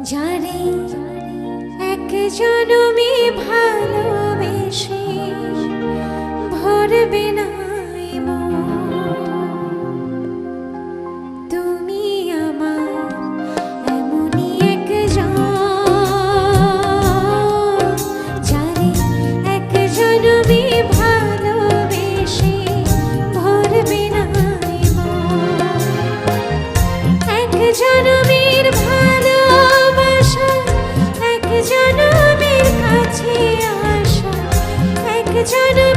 যারে এক জনমে ভালোবেসে ভরবে না তুমি আমার এমনই একজন, যারে এক জনমে ভালোবেসে ভরবে না এক জনমের ভালোবাসা, এক জনমের কাছে আসা, এক জনমের